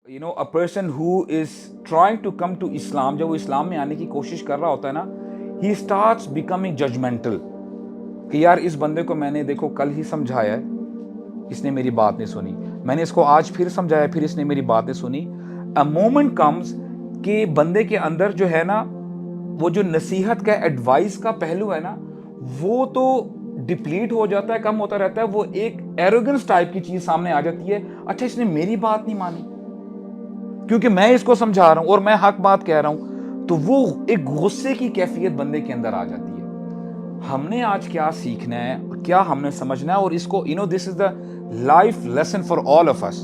a person who is trying to come to Islam, जब वो इस्लाम में आने की कोशिश कर रहा होता है ना, he starts becoming judgmental कि यार इस बंदे को मैंने देखो कल ही समझाया है, इसने मेरी बात नहीं सुनी, मैंने इसको आज फिर समझाया, फिर इसने मेरी बात नहीं सुनी. A moment comes कि बंदे के अंदर जो है ना, वो जो नसीहत का एडवाइस का पहलू है ना, वो तो डिप्लीट हो जाता है, कम होता रहता है. वो एक एरोगेंस टाइप की चीज सामने आ जाती है. अच्छा, इसने मेरी बात नहीं मानी क्योंकि मैं इसको समझा रहा हूं और मैं हक बात कह रहा हूं, तो वो एक गुस्से की कैफियत बंदे के अंदर आ जाती है. हमने आज क्या सीखना है, क्या हमने समझना है, और इसको this is the life lesson for all of us.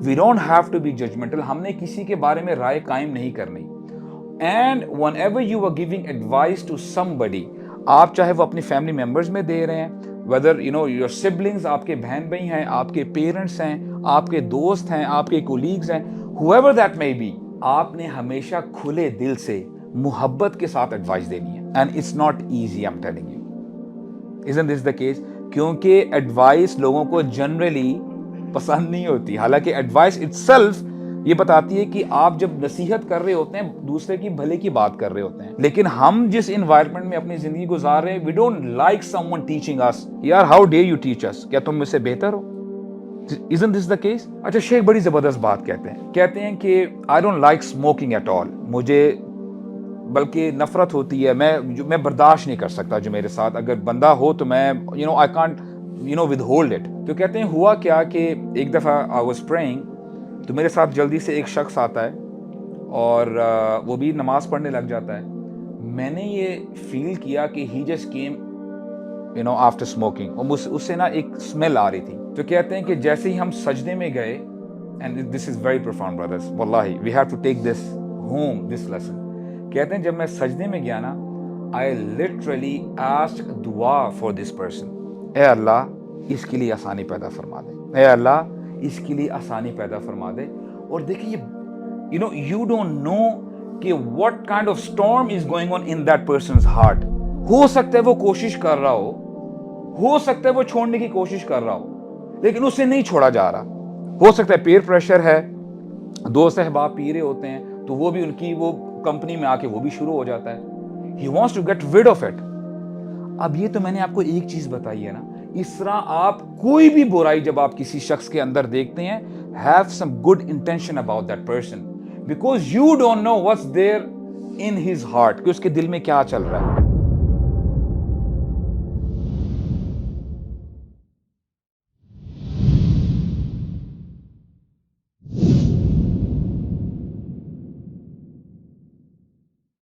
We don't have to be judgmental. हमने किसी के बारे में राय कायम नहीं करनी. And whenever you are giving advice to somebody, आप चाहे वो अपनी फैमिली मेंबर्स में दे रहे हैं, वेदर योर सिबलिंग्स, आपके बहन भाई हैं, आपके पेरेंट्स हैं, आपके दोस्त हैं, आपके कोलीग्स हैं, whoever that may be, आपने हमेशा खुले दिल से मुहब्बत के साथ एडवाइस देनी है. And it's not easy, I am telling you. Isn't this the case? क्योंकि एडवाइस लोगों को जनरली पसंद नहीं होती. हालांकि एडवाइस इटसेल्फ ये बताती है कि आप जब नसीहत कर रहे होते हैं, दूसरे की भले की बात कर रहे होते हैं. लेकिन हम जिस एनवायरनमेंट में अपनी जिंदगी गुजार रहे हैं, we don't like someone teaching us. यार, how do you teach us? क्या तुम मुझसे बेहतर हो? Isn't this the case? अच्छा, शेख बड़ी जबरदस्त बात कहते हैं कि I don't like smoking at all. मुझे बल्कि नफरत होती है, मैं बर्दाश्त नहीं कर सकता जो मेरे साथ अगर बंदा हो तो मैं आई कांट विदहोल्ड इट. तो कहते हैं हुआ क्या कि एक दफ़ा आई वाज प्रेइंग, तो मेरे साथ जल्दी से एक शख्स आता है और वो भी नमाज पढ़ने लग जाता है. मैंने ये फील किया कि ही जस्ट केम आफ्टर स्मोकिंग, और उससे ना एक स्मेल आ रही थी. तो कहते हैं कि जैसे ही हम सजदे में गए, and this is very profound brothers, वल्लाही we have to take this home, this lesson. कहते हैं जब मैं सजदे में गया ना, आई लिटरली आस्क्ड दुआ फॉर दिस पर्सन. ए अल्लाह, इसके लिए आसानी पैदा फरमा दे. ए अल्लाह, इसके लिए आसानी पैदा फरमा दे. और देखिए, यू डोंट नो कि what kind of storm is going on in that persons heart. हो सकता है वो कोशिश कर रहा हो सकता है वो छोड़ने की कोशिश कर रहा हो, लेकिन उससे नहीं छोड़ा जा रहा. हो सकता है पीयर प्रेशर है, दोस्त अहबाब पी रहे होते हैं तो वो भी उनकी वो कंपनी में आके वो भी शुरू हो जाता है. He wants to get rid of it. अब ये तो मैंने आपको एक चीज बताई है ना. इस तरह आप कोई भी बुराई जब आप किसी शख्स के अंदर देखते हैं, have some good intention about that person, because you don't know what's there in his heart, कि उसके दिल में क्या चल रहा है.